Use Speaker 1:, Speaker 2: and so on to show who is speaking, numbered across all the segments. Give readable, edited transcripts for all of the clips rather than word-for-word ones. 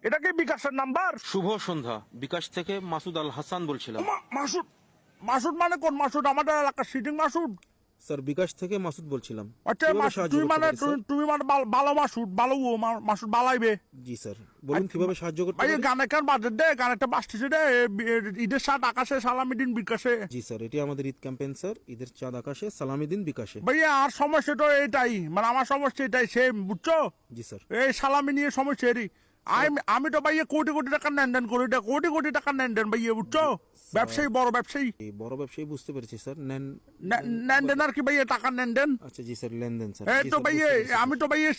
Speaker 1: এটা কি বিকাশের নাম্বার?
Speaker 2: শুভ সন্ধ্যা, বিকাশ থেকে মাসুদ আল হাসান বলছিলাম।
Speaker 1: মাসুদ? মাসুদ মানে কোন মাসুদ? আমাদের এলাকার সিটিং মাসুদ?
Speaker 2: স্যার বিকাশ থেকে মাসুদ বলছিলাম।
Speaker 1: আচ্ছা
Speaker 2: কিভাবে সাহায্য
Speaker 1: তুই
Speaker 2: করতে
Speaker 1: মানে
Speaker 2: পারি, স্যার?
Speaker 1: তুমি মানে ভালো মাসুদ, ভালো মাসুদ বালাইবে।
Speaker 2: জি স্যার, বলুন কিভাবে সাহায্য করতে
Speaker 1: ভাই
Speaker 2: পারি।
Speaker 1: গানে কার বাজেট দে, গানেরটা বাজতেছে দে, ঈদের সাত আকাশে সালামি দিন বিকাশে।
Speaker 2: জি স্যার, এটি আমাদের ঈদ ক্যাম্পেইন স্যার, ঈদের চাঁদ আকাশে সালামি দিন বিকাশে।
Speaker 1: ভাইয়া আর সমস্যা তো এটাই, মানে আমার সমস্যা এটাই সেম, বুঝছো?
Speaker 2: জি স্যার।
Speaker 1: এই সালামি নিয়ে সমস্যা এরই। আমি তো ভাইয়া কোটি কোটি টাকা লেনদেন করি, কোটি কোটি টাকা লেনদেন ভাইয়া, বুঝছো? ব্যবসায়ী, বড় ব্যবসায়ী।
Speaker 2: এই বড় ব্যবসায়ী বুঝতে পেরেছি স্যার। নেন
Speaker 1: লেনদেন আর কি ভাইয়া, টাকা লেনদেন।
Speaker 2: আচ্ছা জি স্যার, লেনদেন স্যার।
Speaker 1: এই
Speaker 2: জি
Speaker 1: তো
Speaker 2: স্যার,
Speaker 1: ভাইয়া,
Speaker 2: বুঝতে পেরেছি,
Speaker 1: আমি তো ভাইয়া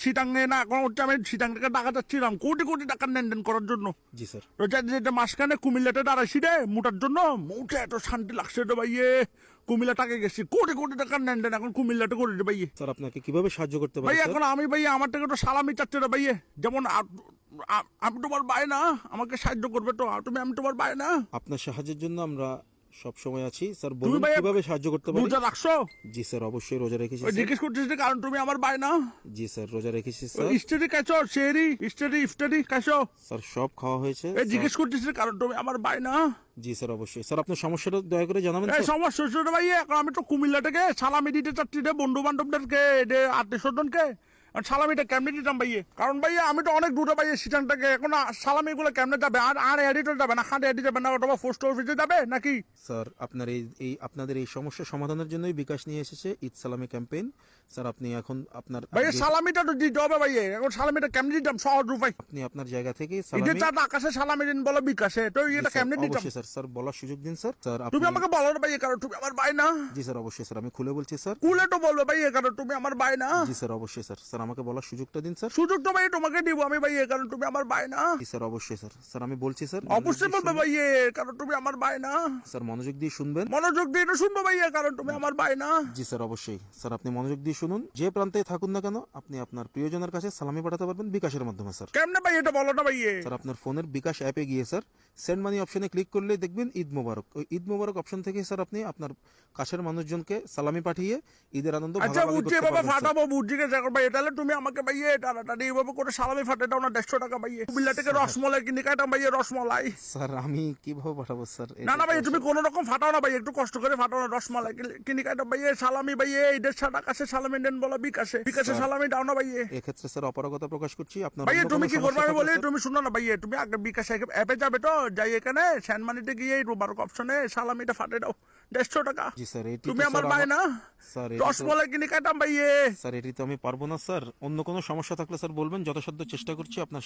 Speaker 1: সিটাঙ্গে না, এখন হচ্ছে আমি সিটাং থেকে টাকা যাচ্ছিলাম কোটি কোটি টাকা লেনদেন করার জন্য।
Speaker 2: স্যার। জি স্যার।
Speaker 1: তো যেটা মাঝখানে কুমিল্লাতে দাঁড়াইছি রে মোটার জন্য, মোটে এত শান্তি লাগছে রে ভাইয়ে। কুমিল্লা টাকা গেছি, কোটি কোটি টাকার লেনদেন এখন কুমিল্লাতে করে রে ভাইয়ে।
Speaker 2: স্যার আপনাকে কিভাবে সাহায্য করতে পারি
Speaker 1: ভাই
Speaker 2: স্যার?
Speaker 1: এখন আমি ভাইয়া আমার থেকে তো সালামি চাচ্ছে রে ভাইয়ে, যেমন আমি তোমার ভাই না, আমাকে সাহায্য করবে তো তুমি, আমি তোমার ভাই না।
Speaker 2: আপনার সাহায্যের জন্য আমরা সব সময় আছি স্যার,
Speaker 1: তুমি
Speaker 2: বলুন
Speaker 1: ভাইয়া
Speaker 2: কিভাবে সাহায্য করতে পারি।
Speaker 1: রোজা রাখছো?
Speaker 2: জি স্যার, অবশ্যই রোজা রেখেছি
Speaker 1: ওই
Speaker 2: স্যার।
Speaker 1: জিজ্ঞেস করছিস যে কারণ তুমি আমার ভাই না।
Speaker 2: জি স্যার, রোজা রেখেছি স্যার।
Speaker 1: ইস্টারি খাইছো? শেরি ইফতারি খাইছো?
Speaker 2: স্যার সব খাওয়া হয়েছে
Speaker 1: এই
Speaker 2: স্যার।
Speaker 1: জিজ্ঞেস করছিস যে কারণ তুমি আমার ভাই না।
Speaker 2: জি স্যার, অবশ্যই স্যার। আপনার সমস্যাটা দয়া করে জানাবেন
Speaker 1: এই
Speaker 2: স্যার।
Speaker 1: সমস্যা হচ্ছে রে ভাইয়া, এখন আমি তো কুমিল্লা থেকে সালামি দিতে চাচ্ছি রে বন্ধু বান্ধবদেরকে, আত্মীয় স্বজনকে। সালামিটা কেমনে দিতাম ভাইয়ে? কারণ ভাইয়া আমি তো অনেক দূরে ভাইয়া সিটাং থেকে, এখন সালামি গুলো কেমনে যাবে? আর এডিটর যাবে না, খাটে এডি যাবে না, অথবা পোস্ট অফিসে যাবে নাকি?
Speaker 2: স্যার আপনার আপনাদের এই সমস্যা সমাধানের জন্যই বিকাশ নিয়ে এসেছে ঈদ সালামি ক্যাম্পেইন। স্যার আপনি এখন আপনার
Speaker 1: ভাইয়া সালামিটা তো দিতে হবে ভাইয়া, এখন সালামিটা কেমনে দিতাম সহজ উপায়?
Speaker 2: আপনি আপনার জায়গা থেকে
Speaker 1: ঈদের
Speaker 2: সালামি।
Speaker 1: চাঁদ আকাশে সালামি দিন বলো বিকাশে, তো
Speaker 2: জি
Speaker 1: এটা
Speaker 2: স্যার,
Speaker 1: কেমনে দিতাম?
Speaker 2: অবশ্যই স্যার। স্যার বলার সুযোগ দিন স্যার। স্যার
Speaker 1: তুমি
Speaker 2: আপনি।
Speaker 1: আমাকে বলো না ভাইয়া, কারণ তুমি আমার ভাই না।
Speaker 2: জি স্যার, অবশ্যই স্যার, আমি খুলে বলছি স্যার।
Speaker 1: কুলে তো বলবে ভাইয়া, কারণ তুমি আমার ভাই না।
Speaker 2: জি স্যার, অবশ্যই স্যার। স্যার আমাকে বলার সুযোগটা দিন স্যার।
Speaker 1: সুযোগ তো ভাই তোমাকে দিব আমি ভাইয়া, কারণ তুমি আমার ভাই না।
Speaker 2: জি স্যার, অবশ্যই স্যার। স্যার আমি বলছি স্যার।
Speaker 1: অবশ্যই বলবে ভাইয়া, কারণ তুমি আমার ভাই না।
Speaker 2: স্যার মনোযোগ দিয়ে শুনবেন।
Speaker 1: মনোযোগ দিয়ে এটা শুনবো ভাইয়া, কারণ তুমি আমার ভাই না।
Speaker 2: জি স্যার, অবশ্যই স্যার। আপনি মনোযোগ দিয়ে শুনুন। যে প্রান্তে থাকুন না কেন, আপনি আপনার প্রিয়জনের কাছে সালামি পাঠাতে পারবেন বিকাশের মাধ্যমে স্যার।
Speaker 1: কেমনে ভাই এটা বলো না ভাইয়া?
Speaker 2: স্যার আপনার ফোনের বিকাশ অ্যাপে গিয়ে স্যার সেন্ড মানি অপশনে ক্লিক করলে দেখবেন ঈদ মোবারক। ওই ঈদ মোবারক অপশন থেকে স্যার আপনি আপনার কাছের মানুষজনকে সালামি পাঠিয়ে ঈদের আনন্দ
Speaker 1: আচ্ছা
Speaker 2: ভাগাভাগি
Speaker 1: বুঝছি
Speaker 2: করতে
Speaker 1: বাবা,
Speaker 2: পারবেন স্যার।
Speaker 1: ফাটাবো বুঝছি গেছে এখন ভাইয়া। তাহলে তুমি আমাকে ভাইয়া টানাটানি এইভাবে করে সালামি ফাটে দাও না 150 টাকা ভাইয়া। কুমিল্লা থেকে রসমলাই কিনে খাইতাম ভাইয়া, রসমলাই।
Speaker 2: স্যার আমি কিভাবে পাঠাবো স্যার?
Speaker 1: না না ভাইয়া, তুমি কোনো রকম ফাটাও না ভাইয়া, একটু কষ্ট করে ফাটাও না। রসমালাই কিনে খাইতাম ভাইয়া, সালামি ভাইয়া, ঈদের সাত আকাশে সালামি দেন বলো বিকাশে সালামি দাও না ভাইয়া।
Speaker 2: এক্ষেত্রে স্যার অপারগতা প্রকাশ করছি। আপনার
Speaker 1: ভাইয়া
Speaker 2: অন্য
Speaker 1: তুমি
Speaker 2: কোনো
Speaker 1: কি করবে
Speaker 2: সমস্যা
Speaker 1: আমি
Speaker 2: থাকলে
Speaker 1: বলি,
Speaker 2: স্যার-
Speaker 1: তুমি শুনো না ভাইয়া, তুমি আগে বিকাশে অ্যাপে যাবে তো, যাই এখানে স্যানমানিতে গিয়ে রোবারক অপশনে সালামিটা ফাটে দাও 150 টাকা।
Speaker 2: জি স্যার, এটি
Speaker 1: তুমি
Speaker 2: তো
Speaker 1: আমার
Speaker 2: স্যার
Speaker 1: ভাই না।
Speaker 2: স্যার এটি তো-
Speaker 1: রসমলাই কিনে খাইতাম ভাইয়া।
Speaker 2: স্যার এটি তো আমি পারবো না স্যার। অন্য কোনো সমস্যা থাকলে স্যার বলবেন, যথাসাধ্য চেষ্টা করছি আপনার